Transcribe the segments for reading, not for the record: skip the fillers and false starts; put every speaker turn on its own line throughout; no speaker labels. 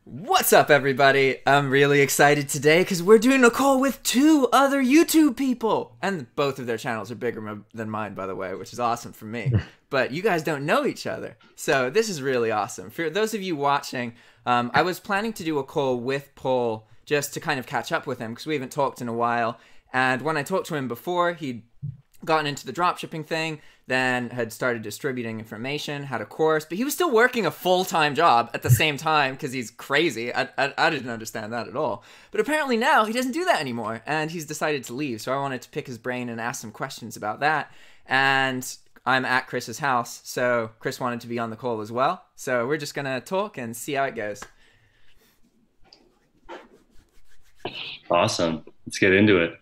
What's up, everybody? I'm really excited today because we're doing a call with two other YouTube people. And both of their channels are bigger than mine, by the way, which is awesome for me. But you guys don't know each other. So this is really awesome. For those of you watching, I was planning to do a call with Paul just to kind of catch up with him because we haven't talked in a while. And when I talked to him before, he'd gotten into the dropshipping thing, then had started distributing information, had a course, but he was still working a full-time job at the same time because he's crazy. I didn't understand that at all. But apparently now he doesn't do that anymore, and he's decided to leave. So I wanted to pick his brain and ask some questions about that. And I'm at Chris's house, so Chris wanted to be on the call as well. So we're just going to talk and see how it goes.
Awesome. Let's get into it.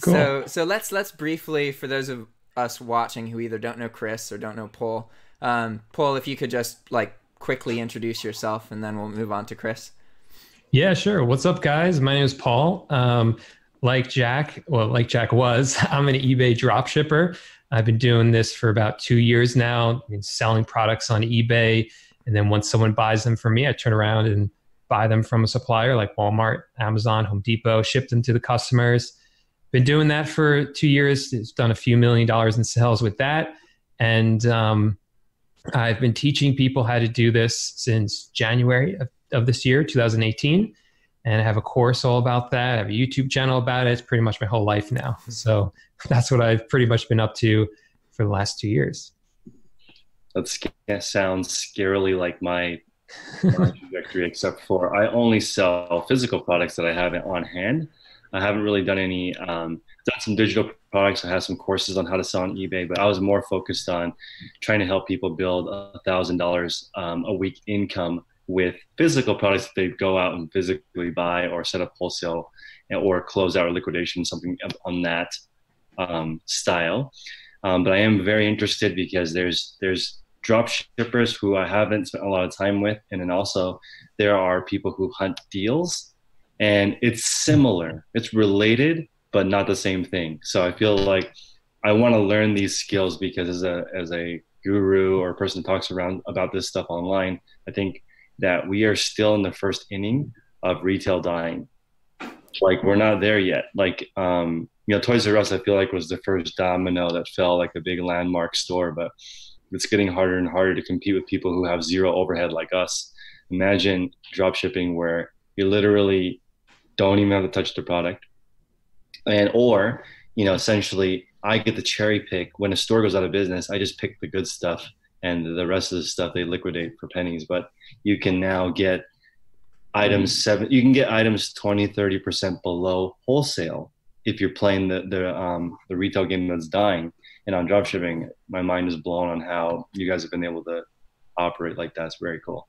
Cool. So let's briefly, for those of us watching who either don't know Chris or don't know Paul, Paul, if you could just like quickly introduce yourself, and then we'll move on to Chris.
Yeah, sure. What's up, guys? My name is Paul. Like Jack was, I'm an eBay dropshipper. I've been doing this for about 2 years now. I've been selling products on eBay, and then once someone buys them from me, I turn around and buy them from a supplier like Walmart, Amazon, Home Depot, ship them to the customers. Been doing that for 2 years. It's done a few $1 million in sales with that. And I've been teaching people how to do this since January of this year, 2018. And I have a course all about that. I have a YouTube channel about it. It's pretty much my whole life now. So that's what I've pretty much been up to for the last 2 years.
That sounds scarily like my trajectory, except for I only sell physical products that I have on hand. I haven't really done any, done some digital products. I have some courses on how to sell on eBay, but I was more focused on trying to help people build $1,000 a week income with physical products that they go out and physically buy or set up wholesale or close out or liquidation, something on that style. But I am very interested because there's drop shippers who I haven't spent a lot of time with. And then also there are people who hunt deals. And it's similar, it's related, but not the same thing. So I feel like I want to learn these skills because as a guru or a person who talks around about this stuff online, I think that we are still in the first inning of retail dying. Like we're not there yet. Like, Toys R Us, I feel like was the first domino that fell, like a big landmark store, but it's getting harder and harder to compete with people who have zero overhead like us. Imagine drop shipping where you literally don't even have to touch the product. Or essentially I get the cherry pick. When a store goes out of business, I just pick the good stuff and the rest of the stuff they liquidate for pennies. But you can now get items 20, 30% below wholesale if you're playing the retail game that's dying. And on dropshipping, my mind is blown on how you guys have been able to operate like that. It's very cool.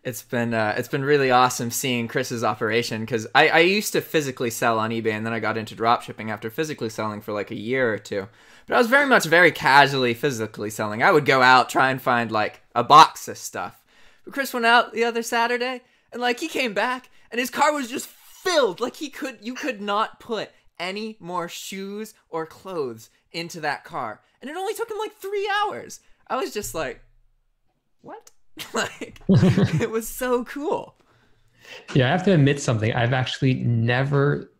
It's been really awesome seeing Chris's operation because I used to physically sell on eBay, and then I got into dropshipping after physically selling for like a year or two. But I was very casually physically selling. I would go out, try and find like a box of stuff. But Chris went out the other Saturday, and like he came back and his car was just filled. Like you could not put any more shoes or clothes into that car. And it only took him like 3 hours. I was just like, what? Like, it was so cool.
Yeah, I have to admit something. I've actually never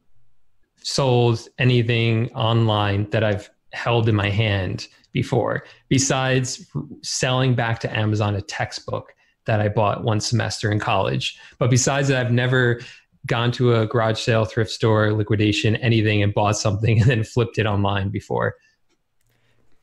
sold anything online that I've held in my hand before, besides selling back to Amazon a textbook that I bought one semester in college. But besides that, I've never gone to a garage sale, thrift store, liquidation, anything, and bought something and then flipped it online before.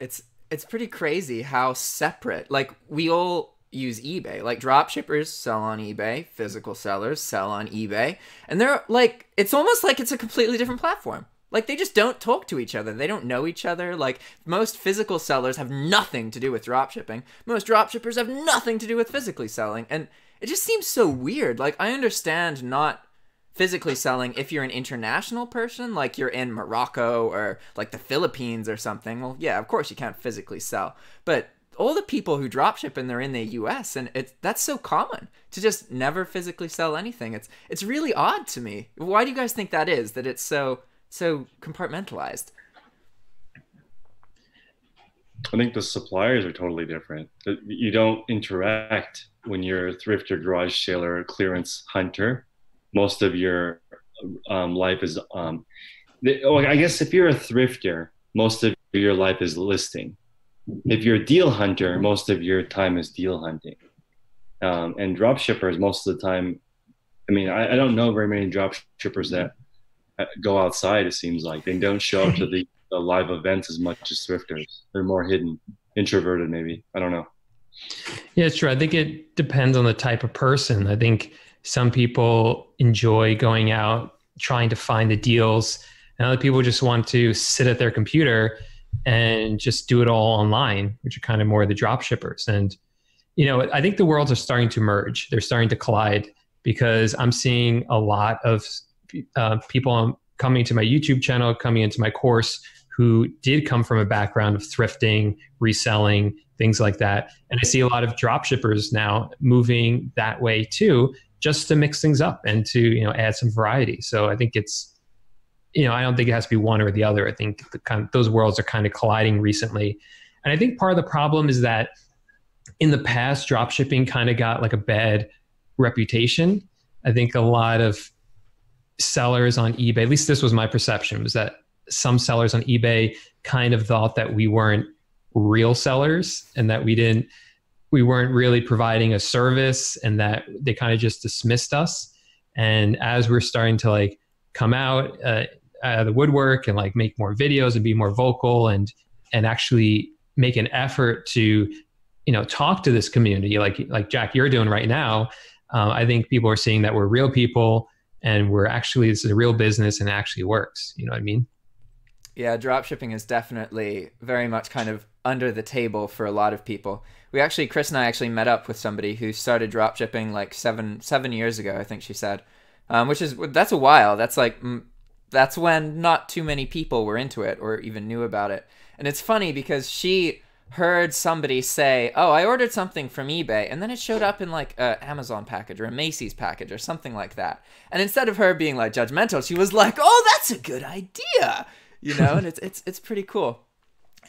It's pretty crazy how separate, like we all use eBay. Like drop shippers sell on eBay, physical sellers sell on eBay, and they're like, it's almost like it's a completely different platform. Like they just don't talk to each other. They don't know each other. Like most physical sellers have nothing to do with drop shipping. Most drop shippers have nothing to do with physically selling. And it just seems so weird. Like I understand not physically selling if you're an international person, like you're in Morocco or like the Philippines or something. Well, yeah, of course you can't physically sell. But all the people who dropship and they're in the US, and that's so common to just never physically sell anything. It's really odd to me. Why do you guys think that is? That it's so compartmentalized?
I think the suppliers are totally different. You don't interact when you're a thrifter, garage sailor, clearance hunter. Most of your life is, I guess if you're a thrifter, most of your life is listing. If you're a deal hunter, most of your time is deal hunting. And drop shippers, most of the time, I mean, I don't know very many drop shippers that go outside. It seems like they don't show up to the live events as much as thrifters. They're more hidden, introverted, maybe. I don't know.
Yeah, it's true. I think it depends on the type of person. I think some people enjoy going out, trying to find the deals, and other people just want to sit at their computer and just do it all online, which are kind of more the drop shippers. And, you know, I think the worlds are starting to merge. They're starting to collide because I'm seeing a lot of people coming to my YouTube channel, coming into my course, who did come from a background of thrifting, reselling, things like that. And I see a lot of drop shippers now moving that way too, just to mix things up and to, you know, add some variety. So I think it's, you know, I don't think it has to be one or the other. I think those worlds are kind of colliding recently. And I think part of the problem is that in the past, drop shipping kind of got like a bad reputation. I think a lot of sellers on eBay, at least this was my perception, was that some sellers on eBay kind of thought that we weren't real sellers and that we weren't really providing a service, and that they kind of just dismissed us. And as we're starting to like come out of the woodwork and like make more videos and be more vocal and actually make an effort to, you know, talk to this community like Jack, you're doing right now, I think people are seeing that we're real people and this is a real business and it actually works. You know what I mean?
Yeah, dropshipping is definitely very much kind of under the table for a lot of people. Chris and I actually met up with somebody who started dropshipping like seven years ago, I think she said, that's a while. That's when not too many people were into it or even knew about it. And it's funny because she heard somebody say, oh, I ordered something from eBay, and then it showed up in like a Amazon package or a Macy's package or something like that. And instead of her being like judgmental, she was like, oh, that's a good idea. You know, and it's pretty cool.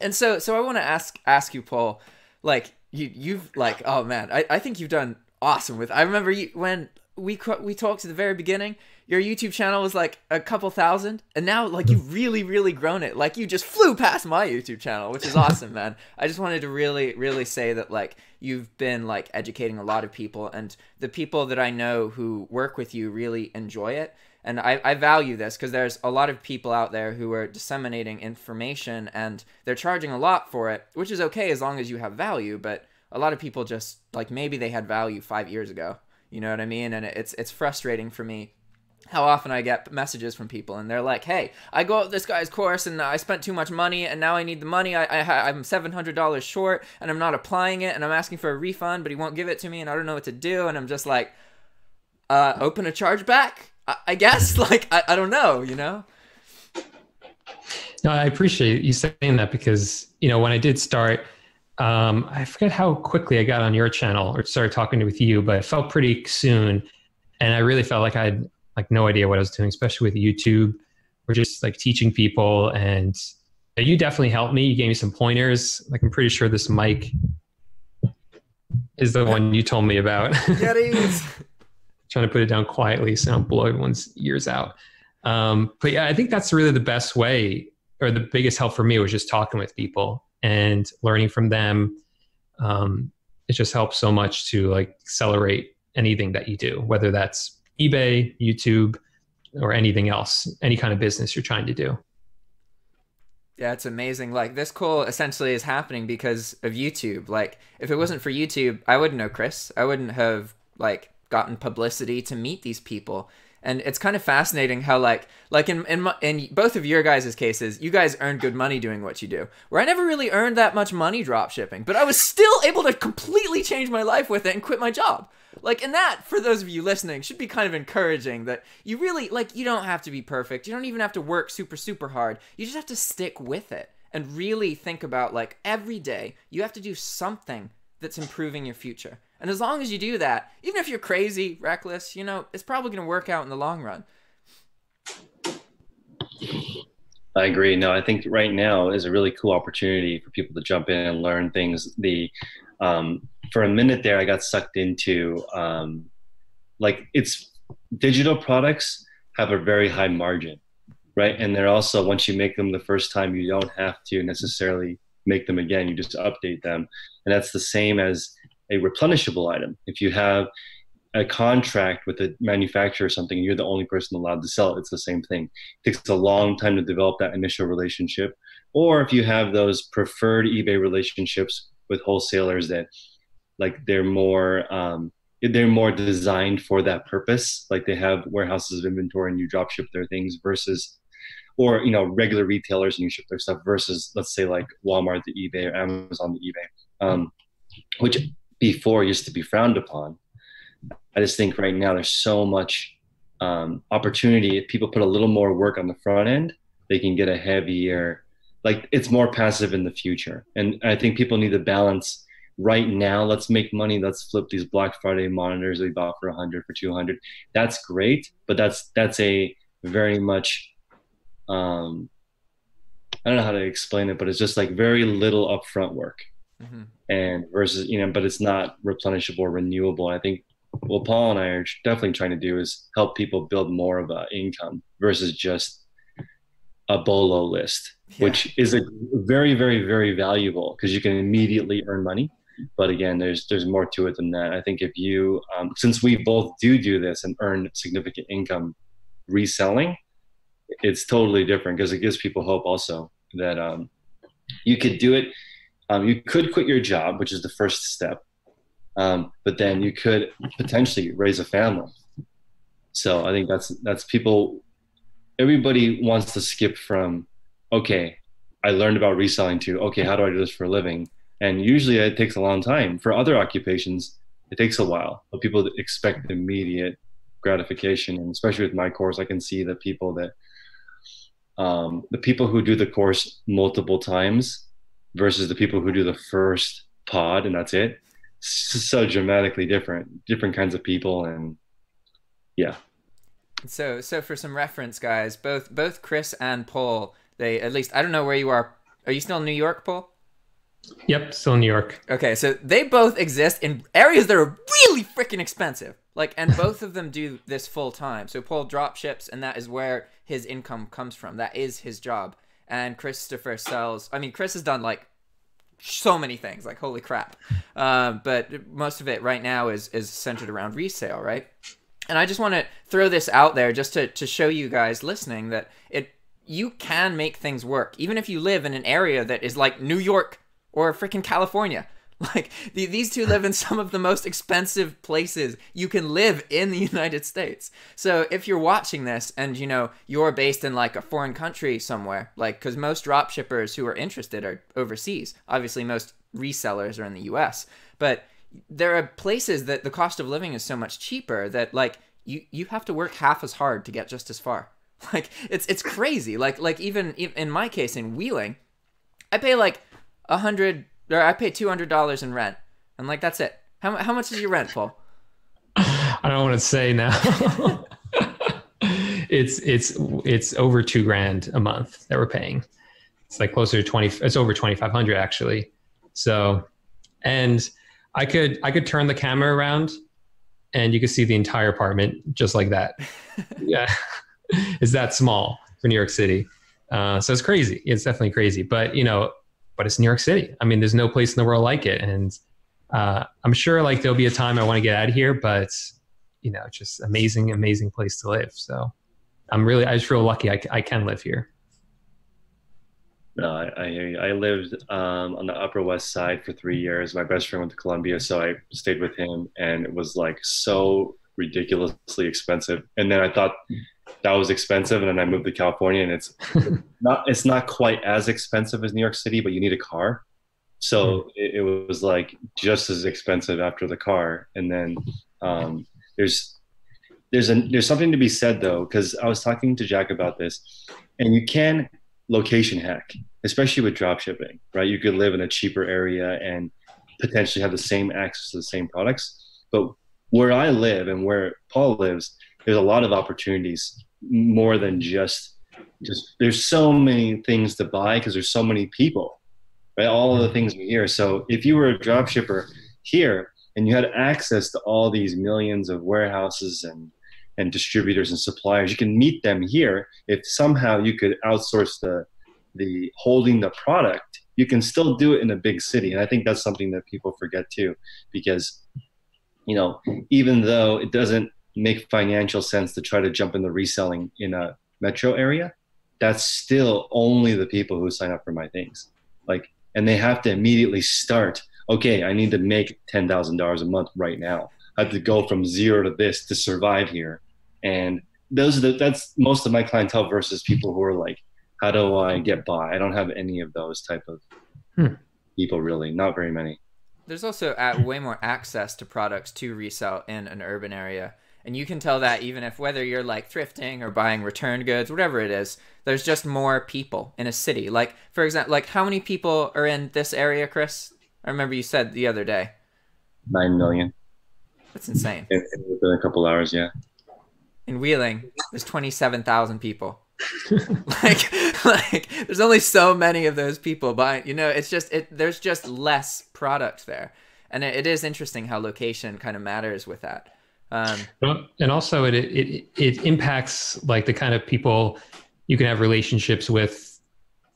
And so I want to ask you, Paul, like you've like, oh man, I think you've done awesome with. I remember when we talked at the very beginning, your YouTube channel was like a couple thousand, and now like you've really grown it. Like you just flew past my YouTube channel, which is awesome, man. I just wanted to really say that like you've been like educating a lot of people, and the people that I know who work with you really enjoy it. And I value this because there's a lot of people out there who are disseminating information and they're charging a lot for it, which is okay as long as you have value. But a lot of people just like maybe they had value 5 years ago. You know what I mean? And it's frustrating for me how often I get messages from people and they're like, hey, I go out this guy's course and I spent too much money and now I need the money. I'm $700 short and I'm not applying it and I'm asking for a refund, but he won't give it to me and I don't know what to do. And I'm just like, open a chargeback? I guess, like, I don't know, you know?
No, I appreciate you saying that because, you know, when I did start, I forget how quickly I got on your channel or started talking with you, but I felt pretty soon. And I really felt like I had like no idea what I was doing, especially with YouTube or just like teaching people. And you definitely helped me. You gave me some pointers. Like, I'm pretty sure this mic is the one you told me about.
Yeah, it is.
Trying to put it down quietly so I don't blow everyone's ears out. But yeah, I think that's really the best way, or the biggest help for me was just talking with people and learning from them. It just helps so much to like accelerate anything that you do, whether that's eBay, YouTube, or anything else, any kind of business you're trying to do.
Yeah, it's amazing. Like this call essentially is happening because of YouTube. Like if it wasn't for YouTube, I wouldn't know Chris. I wouldn't have like gotten publicity to meet these people. And it's kind of fascinating how like in both of your guys' cases, you guys earn good money doing what you do, where I never really earned that much money drop shipping, but I was still able to completely change my life with it and quit my job. Like, and that, for those of you listening, should be kind of encouraging that you really, like, you don't have to be perfect. You don't even have to work super hard. You just have to stick with it and really think about, like, every day you have to do something that's improving your future. And as long as you do that, even if you're crazy, reckless, you know, it's probably going to work out in the long run.
I agree. No, I think right now is a really cool opportunity for people to jump in and learn things. For a minute there, I got sucked into like it's digital products have a very high margin, right? And they're also, once you make them the first time, you don't have to necessarily make them again. You just update them, and that's the same as a replenishable item. If you have a contract with a manufacturer or something, and you're the only person allowed to sell it, it's the same thing. It takes a long time to develop that initial relationship. Or if you have those preferred eBay relationships with wholesalers that like they're more designed for that purpose. Like they have warehouses of inventory and you drop ship their things versus, or, you know, regular retailers and you ship their stuff versus, let's say like Walmart to eBay or Amazon to eBay, which before used to be frowned upon. I just think right now there's so much opportunity. If people put a little more work on the front end, they can get a heavier, like it's more passive in the future. And I think people need to balance right now. Let's make money. Let's flip these Black Friday monitors we bought for 100, for 200. That's great, but that's a very much, I don't know how to explain it, but it's just like very little upfront work. Mm-hmm. And versus, you know, but it's not replenishable, renewable. I think what Paul and I are definitely trying to do is help people build more of an income versus just a BOLO list, which is a very, very, very valuable because you can immediately earn money. But again, there's more to it than that. I think if you, since we both do this and earn significant income reselling, it's totally different because it gives people hope also that you could do it. You could quit your job, which is the first step. But then you could potentially raise a family. So I think that's people, everybody wants to skip from, okay, I learned about reselling to, okay, how do I do this for a living? And usually it takes a long time. For other occupations, it takes a while, but people expect immediate gratification. And especially with my course, I can see that the people who do the course multiple times versus the people who do the first pod and that's it, so dramatically different kinds of people. And yeah.
So for some reference, guys, both Chris and Paul, they, at least, I don't know where you are. Are you still in New York, Paul?
Yep, still in New York.
Okay, so they both exist in areas that are really freaking expensive. Like, and both of them do this full time. So Paul drop ships, and that is where his income comes from. That is his job. And Christopher sells. I mean, Chris has done like so many things. Like, holy crap. But most of it right now is centered around resale, right? And I just want to throw this out there just to show you guys listening that you can make things work, even if you live in an area that is like New York or freaking California. Like, these two live in some of the most expensive places you can live in the United States. So if you're watching this and, you know, you're based in like a foreign country somewhere, like, because most drop shippers who are interested are overseas. Obviously, most resellers are in the US. But there are places that the cost of living is so much cheaper that, like, you have to work half as hard to get just as far. Like, it's crazy. Like even in my case in Wheeling, I pay like I pay $200 in rent, and like that's it. How much is your rent, Paul?
I don't want to say now. It's over $2,000 a month that we're paying. It's like closer to 20. It's over 2,500 actually. So, and I could turn the camera around, and you could see the entire apartment just like that. Yeah, it's that small for New York City. So it's crazy. It's definitely crazy. But but it's New York City. I mean, there's no place in the world like it. And I'm sure like there'll be a time I want to get out of here, but it's just amazing, amazing place to live. So I just feel lucky I can live here.
No, I hear you. I lived on the Upper West Side for 3 years. My best friend went to Columbia, so I stayed with him, and it was like so ridiculously expensive. And then I thought that was expensive, and then I moved to California, and it's not quite as expensive as New York City, but you need a car. So it was like just as expensive after the car. And then there's something to be said though, because I was talking to Jack about this, and you can location hack, especially with drop shipping, right? You could live in a cheaper area and potentially have the same access to the same products. But where I live and where Paul lives, there's a lot of opportunities more than just just there's so many things to buy because there's so many people, right? All of the things we hear. So if you were a drop shipper here and you had access to all these millions of warehouses and distributors and suppliers, you can meet them here. If somehow you could outsource the holding the product, you can still do it in a big city. And I think that's something that people forget too, because, you know, even though it doesn't make financial sense to try to jump in the reselling in a metro area, that's still only the people who sign up for my things. Like, and they have to immediately start, okay, I need to make $10,000 a month right now. I have to go from zero to this to survive here. And that's most of my clientele versus people who are like, how do I get by? I don't have any of those type of people, really. Not very many.
There's also way more access to products to resell in an urban area. And you can tell that even if whether you're like thrifting or buying returned goods, whatever it is, there's just more people in a city. Like, for example, like how many people are in this area, Chris? I remember you said the other day.
9 million.
That's insane.
Within a couple hours, yeah.
In Wheeling, there's 27,000 people. like there's only so many of those people buying, you know, it's just there's just less product there. And it is interesting how location kind of matters with that.
And also it impacts like the kind of people you can have relationships with.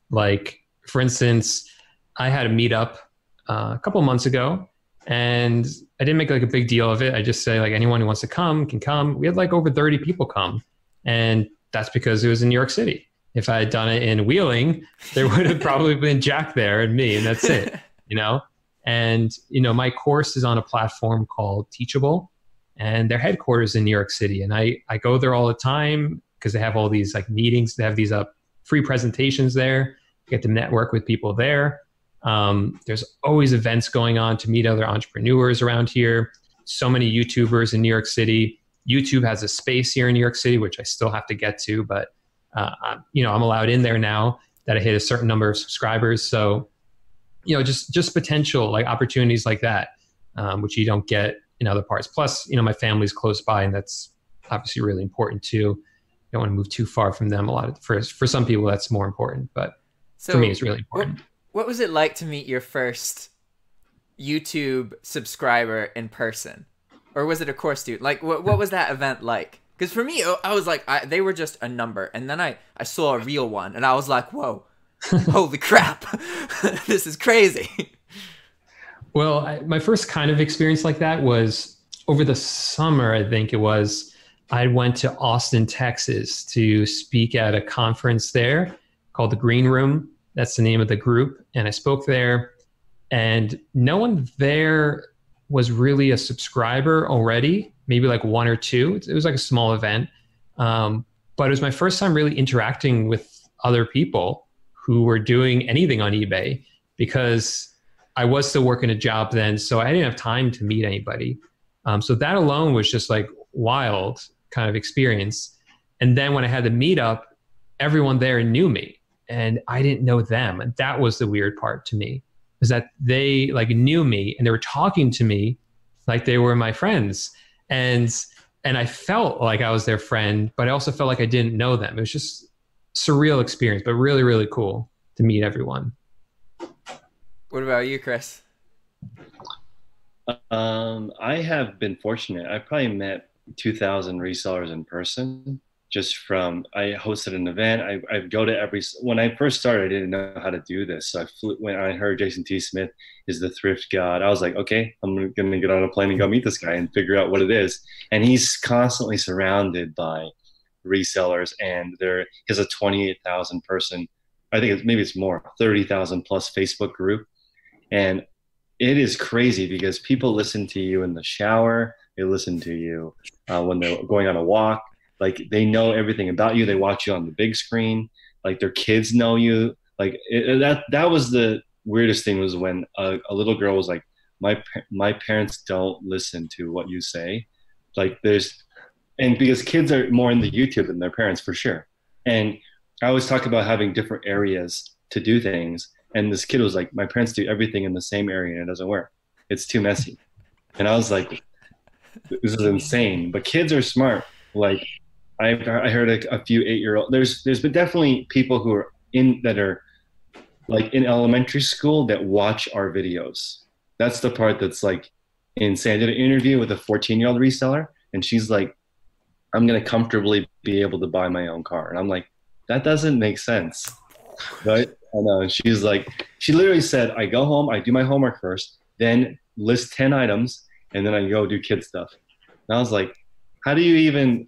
Like, for instance, I had a meetup a couple of months ago, and I didn't make like a big deal of it. I just say like anyone who wants to come can come. We had like over 30 people come, and that's because it was in New York City. If I had done it in Wheeling, there would have probably been Jack there and me, and that's it, you know? And, you know, my course is on a platform called Teachable, and their headquarters in New York City. And I go there all the time because they have all these like meetings. They have these free presentations there. Get to network with people there. There's always events going on to meet other entrepreneurs around here. So many YouTubers in New York City. YouTube has a space here in New York City, which I still have to get to, but you know, I'm allowed in there now that I hit a certain number of subscribers. So, you know, just potential like opportunities like that, which you don't get in other parts. Plus, you know, my family's close by, and that's obviously really important too. You don't want to move too far from them. For some people, that's more important, but for me, it's really important.
What was it like to meet your first YouTube subscriber in person? Or was it a course student? Like, what was that event like? Because for me, I was like, they were just a number. And then I saw a real one, and I was like, whoa, holy crap. This is crazy.
Well, my first kind of experience like that was over the summer, I think it was. I went to Austin, Texas to speak at a conference there called the Green Room. That's the name of the group. And I spoke there, and no one there was really a subscriber already, maybe like one or two. It was like a small event. But it was my first time really interacting with other people who were doing anything on eBay, because I was still working a job then. So I didn't have time to meet anybody. So that alone was just like wild kind of experience. And then when I had the meetup, everyone there knew me and I didn't know them. And that was the weird part to me, is that they like knew me and they were talking to me like they were my friends. And I felt like I was their friend, but I also felt like I didn't know them. It was just surreal experience, but really, really cool to meet everyone.
What about you, Chris?
I have been fortunate. I probably met 2,000 resellers in person. Just from, I hosted an event. I go to when I first started, I didn't know how to do this. So I flew, when I heard Jason T. Smith is the thrift god, I was like, okay, I'm going to get on a plane and go meet this guy and figure out what it is. And he's constantly surrounded by resellers, and he has a 28,000 person, I think maybe it's more, 30,000 plus Facebook group. And it is crazy because people listen to you in the shower. They listen to you when they're going on a walk. Like, they know everything about you. They watch you on the big screen. Like, their kids know you. Like, that was the weirdest thing, was when a little girl was like, my parents don't listen to what you say. Like, and because kids are more in the YouTube than their parents, for sure. And I always talk about having different areas to do things. And this kid was like, my parents do everything in the same area and it doesn't work. It's too messy. And I was like, this is insane. But kids are smart. Like, I heard a few 8-year-old. There's been definitely people who are that are like in elementary school that watch our videos. That's the part that's like insane. I did an interview with a 14-year-old reseller, and she's like, I'm going to comfortably be able to buy my own car. And I'm like, that doesn't make sense. Right? I know. And she's like, she literally said, I go home, I do my homework first, then list 10 items, and then I go do kid stuff. And I was like, how do you even,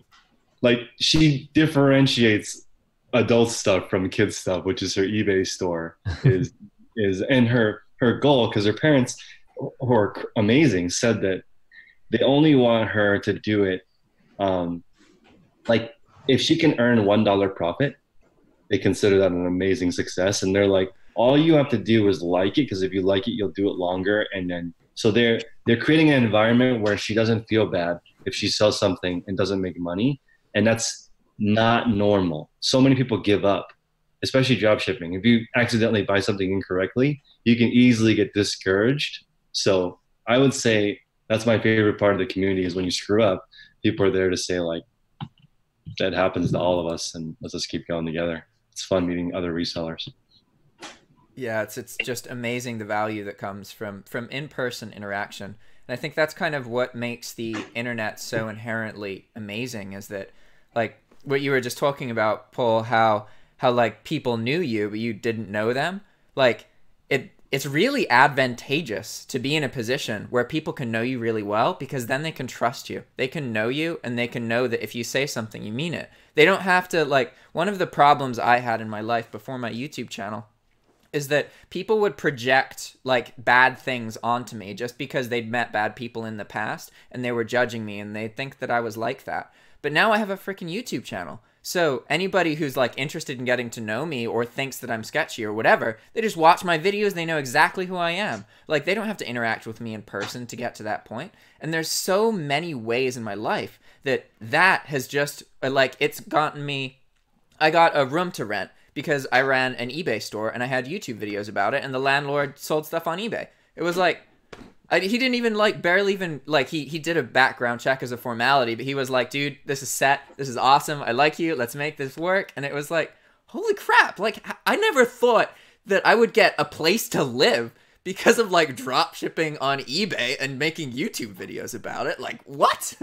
like, she differentiates adult stuff from kid stuff, which is her eBay store is and her goal, because her parents, who are amazing, said that they only want her to do it. Like if she can earn $1 profit, they consider that an amazing success. And they're like, all you have to do is like it, because if you like it, you'll do it longer. And then, so they're creating an environment where she doesn't feel bad if she sells something and doesn't make money. And that's not normal. So many people give up, especially drop shipping. If you accidentally buy something incorrectly, you can easily get discouraged. So I would say that's my favorite part of the community, is when you screw up, people are there to say like, that happens to all of us, and let's just keep going together. It's fun meeting other resellers.
Yeah, it's just amazing the value that comes from in-person interaction. And I think that's kind of what makes the internet so inherently amazing, is that like what you were just talking about, Paul, how like people knew you but you didn't know them. Like it's really advantageous to be in a position where people can know you really well, because then they can trust you. They can know you, and they can know that if you say something, you mean it. They don't have to, like, one of the problems I had in my life before my YouTube channel is that people would project like bad things onto me just because they'd met bad people in the past and they were judging me, and they think that I was like that. But now I have a freaking YouTube channel. So anybody who's like interested in getting to know me or thinks that I'm sketchy or whatever, they just watch my videos. They know exactly who I am. Like, they don't have to interact with me in person to get to that point. And there's so many ways in my life that has just like, it's gotten me. I got a room to rent because I ran an eBay store and I had YouTube videos about it, and the landlord sold stuff on eBay. It was like, he didn't even like, barely even like, he did a background check as a formality, but he was like, dude, this is set. This is awesome. I like you. Let's make this work. And it was like, holy crap. Like, I never thought that I would get a place to live because of like drop shipping on eBay and making YouTube videos about it. Like, what?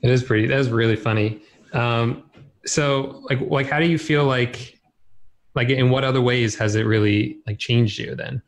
That is really funny. So like, how do you feel like in what other ways has it really like changed you then,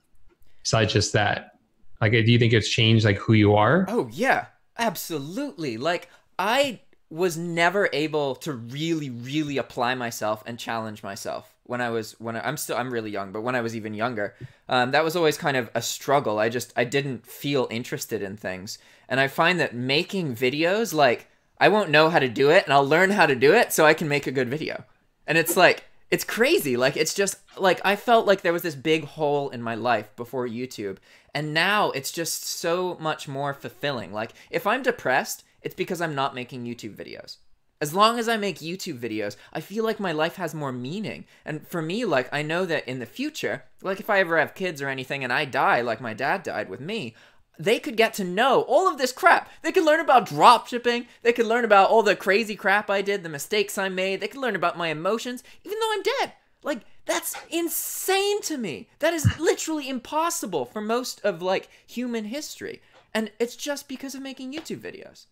besides just that? Like, do you think it's changed like who you are?
Oh yeah, absolutely. Like, I was never able to really apply myself and challenge myself I'm really young, but when I was even younger, that was always kind of a struggle. I didn't feel interested in things. And I find that making videos, like, I won't know how to do it and I'll learn how to do it so I can make a good video. And it's like, it's crazy. Like, it's just like, I felt like there was this big hole in my life before YouTube, and now it's just so much more fulfilling. Like, if I'm depressed, it's because I'm not making YouTube videos. As long as I make YouTube videos, I feel like my life has more meaning. And for me, like, I know that in the future, like if I ever have kids or anything and I die, like my dad died with me, they could get to know all of this crap. They could learn about drop shipping. They could learn about all the crazy crap I did, the mistakes I made. They could learn about my emotions, even though I'm dead. Like, that's insane to me. That is literally impossible for most of like human history. And it's just because of making YouTube videos.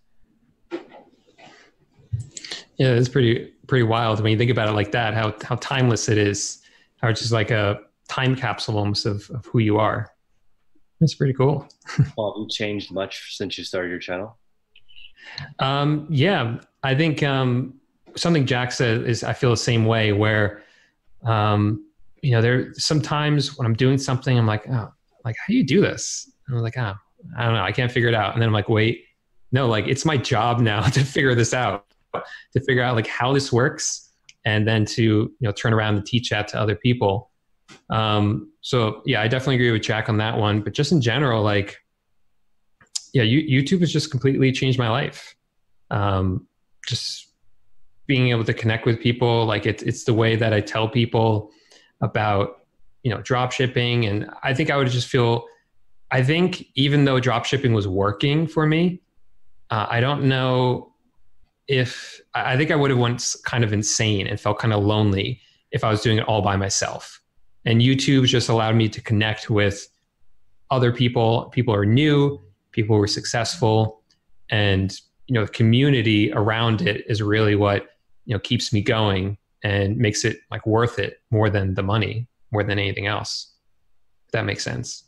Yeah, it's pretty wild when you think about it like that, how timeless it is, how it's just like a time capsule almost of who you are. It's pretty cool.
Have you changed much since you started your channel?
Yeah, I think something Jack said is, I feel the same way, where, there sometimes when I'm doing something, I'm like, oh, like, how do you do this? And I'm like, I don't know, I can't figure it out. And then I'm like, wait, no, like, it's my job now to figure this out, to figure out like how this works, and then to, turn around and teach that to other people. So yeah, I definitely agree with Jack on that one, but just in general, like, yeah, YouTube has just completely changed my life. Just being able to connect with people, like it's the way that I tell people about, drop shipping. And I think I would just feel, I think even though drop shipping was working for me, I don't know if I think I would have went kind of insane and felt kind of lonely if I was doing it all by myself. And YouTube just allowed me to connect with other people, people who are new, people who are successful, and the community around it is really what keeps me going and makes it like worth it more than the money, more than anything else. If that makes sense.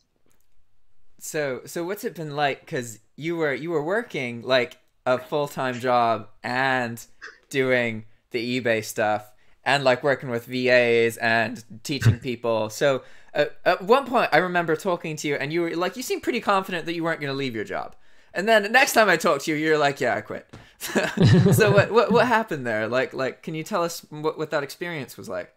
So what's it been like? Because you were working like a full-time job and doing the eBay stuff and like working with VAs and teaching people. So at one point I remember talking to you and you were like, you seemed pretty confident that you weren't going to leave your job. And then the next time I talked to you, you're like, yeah, I quit. So what happened there? Like, can you tell us what that experience was like?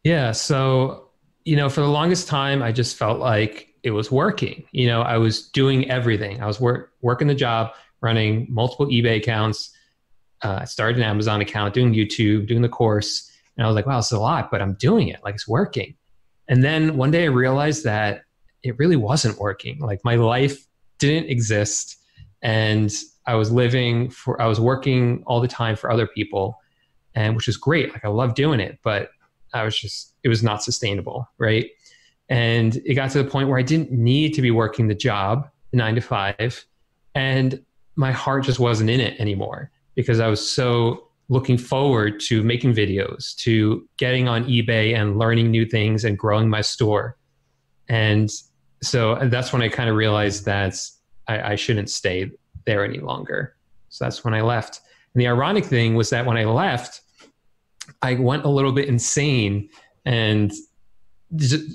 Yeah. So, for the longest time, I just felt like it was working. I was doing everything. I was working the job, running multiple eBay accounts. I started an Amazon account, doing YouTube, doing the course. And I was like, wow, it's a lot, but I'm doing it. Like, it's working. And then one day I realized that it really wasn't working. Like, my life didn't exist. And I was working all the time for other people, and which is great. Like, I love doing it, but it was not sustainable. Right. And it got to the point where I didn't need to be working the job 9 to 5. And my heart just wasn't in it anymore because I was so looking forward to making videos, to getting on eBay and learning new things and growing my store. And so that's when I kind of realized that I shouldn't stay there any longer. So that's when I left. And the ironic thing was that when I left, I went a little bit insane. And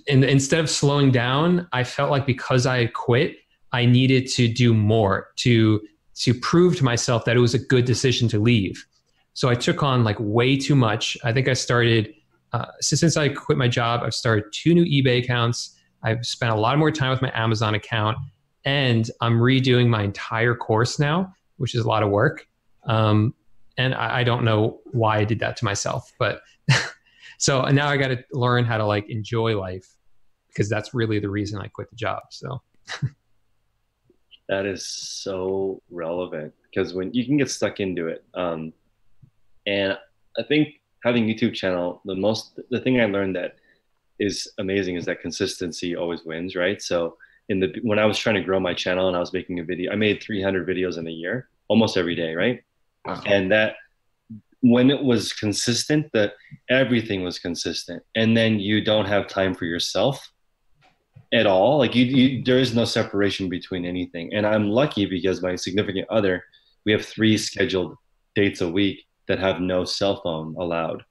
instead of slowing down, I felt like because I had quit, I needed to do more to prove to myself that it was a good decision to leave. So I took on like way too much. I think I started, since I quit my job, I've started 2 new eBay accounts. I've spent a lot more time with my Amazon account, and I'm redoing my entire course now, which is a lot of work. And I don't know why I did that to myself, but so now I got to learn how to like enjoy life, because that's really the reason I quit the job. So
that is so relevant, because when you can get stuck into it. And I think having a YouTube channel, the thing I learned that is amazing is that consistency always wins, right? So when I was trying to grow my channel and I was making a video, I made 300 videos in a year, almost every day, right? Wow. And that when it was consistent, that everything was consistent, and then you don't have time for yourself at all. Like there is no separation between anything. And I'm lucky because my significant other, we have 3 scheduled dates a week that have no cell phone allowed.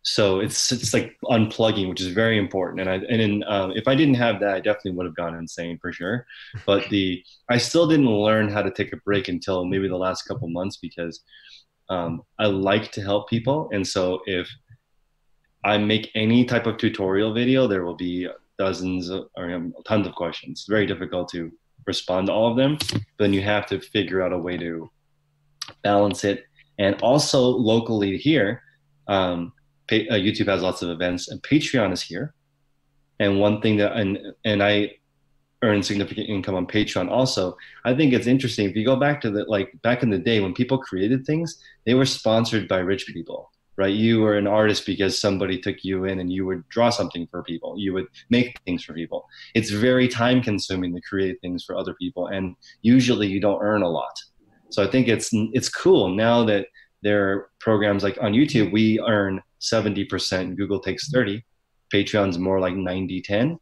So it's like unplugging, which is very important. And if I didn't have that, I definitely would have gone insane for sure. But I still didn't learn how to take a break until maybe the last couple months, because I like to help people. And so if I make any type of tutorial video, there will be tons of questions. It's very difficult to respond to all of them. But then you have to figure out a way to balance it. And also locally here, YouTube has lots of events, and Patreon is here. And one thing that, and I earn significant income on Patreon also. I think it's interesting. If you go back to back in the day when people created things, they were sponsored by rich people, right? You were an artist because somebody took you in and you would draw something for people. You would make things for people. It's very time consuming to create things for other people. And usually you don't earn a lot. So I think it's cool now that there are programs like on YouTube, we earn 70%, Google takes 30, Patreon's more like 90-10.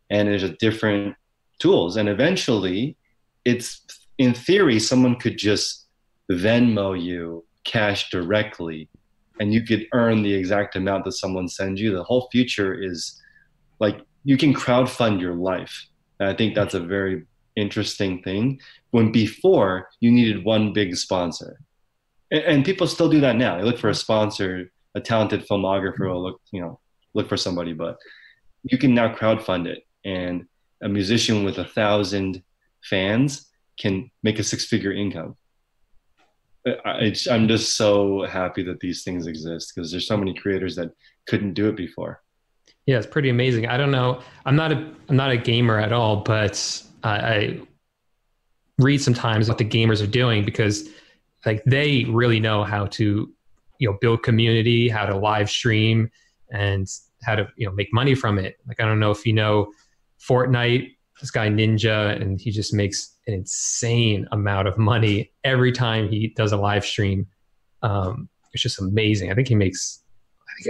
And there's a different tools. And eventually it's, in theory, someone could just Venmo you cash directly and you could earn the exact amount that someone sends you. The whole future is like, you can crowdfund your life. And I think that's a very interesting thing, when before you needed one big sponsor. And people still do that now. They look for a sponsor, a talented filmographer will look for somebody, but you can now crowdfund it. And a musician with 1,000 fans can make a 6-figure income. I'm just so happy that these things exist, because there's so many creators that couldn't do it before.
Yeah, it's pretty amazing. I don't know. I'm not a gamer at all, but read sometimes what the gamers are doing, because like they really know how to, build community, how to live stream, and how to, make money from it. Like, I don't know if you know Fortnite, this guy Ninja, and he just makes an insane amount of money every time he does a live stream. It's just amazing. I think he makes,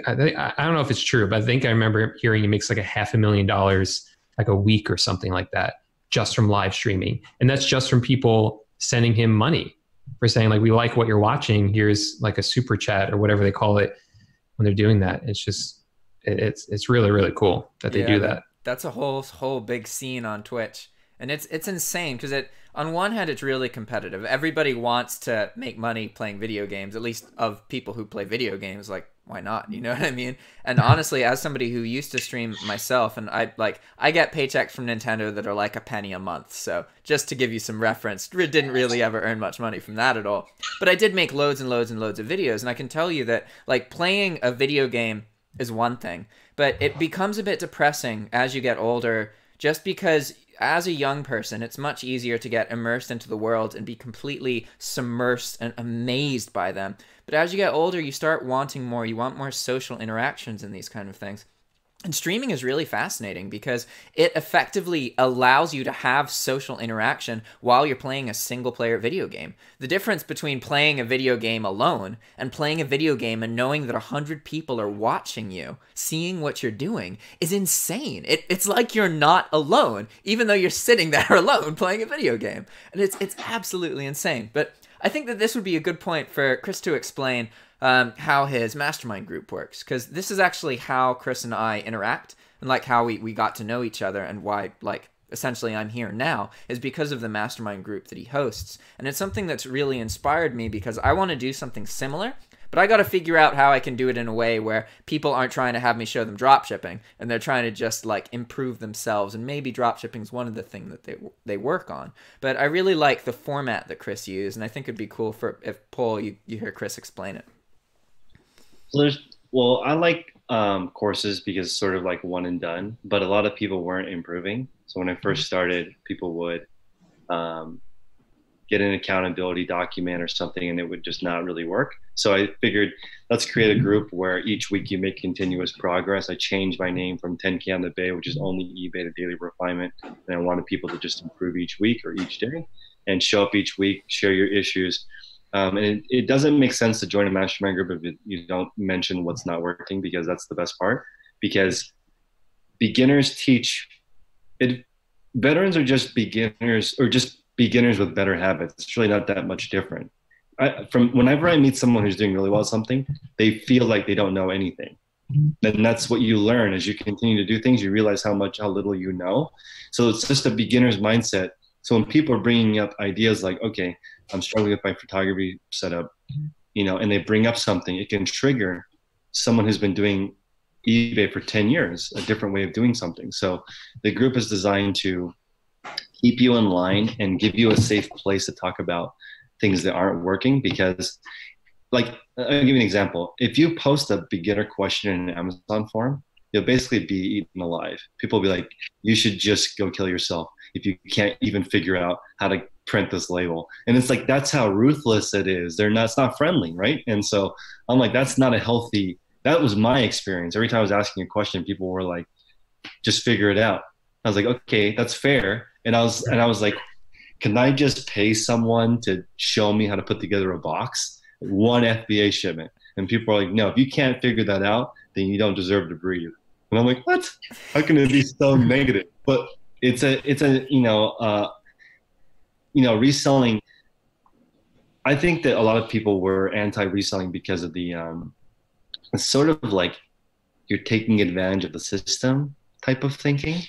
I don't know if it's true, but I think I remember hearing he makes like $500,000 like a week or something like that, just from live streaming. And that's just from people sending him money for saying like, we like what you're watching. Here's like a super chat or whatever they call it when they're doing that. It's just, it's really, really cool that they do that.
That's a whole big scene on Twitch. And it's insane because on one hand, it's really competitive. Everybody wants to make money playing video games, at least of people who play video games. Like, why not? You know what I mean? And honestly, as somebody who used to stream myself, and I get paychecks from Nintendo that are like a penny a month. So just to give you some reference, didn't really ever earn much money from that at all. But I did make loads and loads and loads of videos. And I can tell you that like playing a video game is one thing, but it becomes a bit depressing as you get older, just because as a young person, it's much easier to get immersed into the world and be completely submersed and amazed by them. But as you get older, you start wanting more. You want more social interactions and these kind of things. And streaming is really fascinating because it effectively allows you to have social interaction while you're playing a single-player video game. The difference between playing a video game alone and playing a video game and knowing that 100 people are watching you, seeing what you're doing, is insane. It's like you're not alone, even though you're sitting there alone playing a video game. And it's absolutely insane. But I think that this would be a good point for Chris to explain how his mastermind group works, because this is actually how Chris and I interact, and like how we got to know each other, and why like essentially I'm here now is because of the mastermind group that he hosts. And it's something that's really inspired me because I want to do something similar, but I got to figure out how I can do it in a way where people aren't trying to have me show them dropshipping, and they're trying to just like improve themselves. And maybe dropshipping is one of the things that they work on. But I really like the format that Chris used, and I think it'd be cool for if Paul, you hear Chris explain it.
Well, I like courses because it's sort of like one and done, but a lot of people weren't improving. So when I first started, people would get an accountability document or something, and it would just not really work. So I figured, let's create a group where each week you make continuous progress. I changed my name from 10K on the Bay, which is only eBay, to Daily Refinement. And I wanted people to just improve each week or each day and show up each week, share your issues. And it doesn't make sense to join a mastermind group if you don't mention what's not working, because that's the best part. Because beginners teach it. Veterans are just beginners, or just beginners with better habits. It's really not that much different. From whenever I meet someone who's doing really well at something, they feel like they don't know anything. And that's what you learn as you continue to do things. You realize how little you know. So it's just a beginner's mindset. So when people are bringing up ideas like, okay, I'm struggling with my photography setup, and they bring up something, it can trigger someone who's been doing eBay for 10 years, a different way of doing something. So the group is designed to keep you in line and give you a safe place to talk about things that aren't working. Because, like, I'll give you an example. If you post a beginner question in an Amazon forum, you'll basically be eaten alive. People will be like, you should just go kill yourself if you can't even figure out how to print this label. And it's like, that's how ruthless it is. It's not friendly, right? And so I'm like, that's not a healthy, that was my experience. Every time I was asking a question, people were like, just figure it out. I was like, okay, that's fair. And I was like, can I just pay someone to show me how to put together a box? One FBA shipment. And people are like, no, if you can't figure that out, then you don't deserve to breathe. And I'm like, what? How can it be so negative? But it's reselling. I think that a lot of people were anti-reselling because of the it's sort of like you're taking advantage of the system type of thinking,